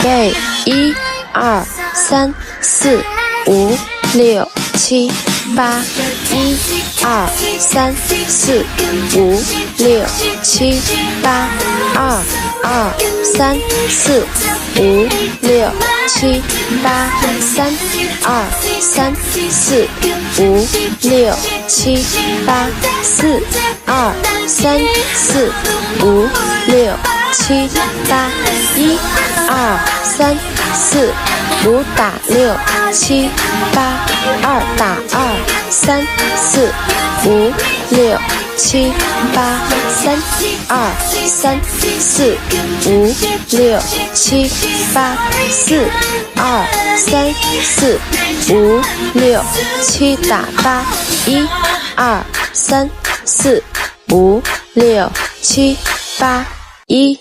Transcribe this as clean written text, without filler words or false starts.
备，1、2、3、4、5、6、7、8，1、2、3、4、5、6、7、8，2、2、3、4、5、6、7、8，3、2、3、4、5、6、7、8，4、2、3、4、5、6、7、8，1、2、3、4、5打6、7、8，2打2、3、4、5、6、7、8，3、2、3、4、5、6、7、8，4、2、3、4、5、6、7打8，1、2、3、4、5、6、7、8，1。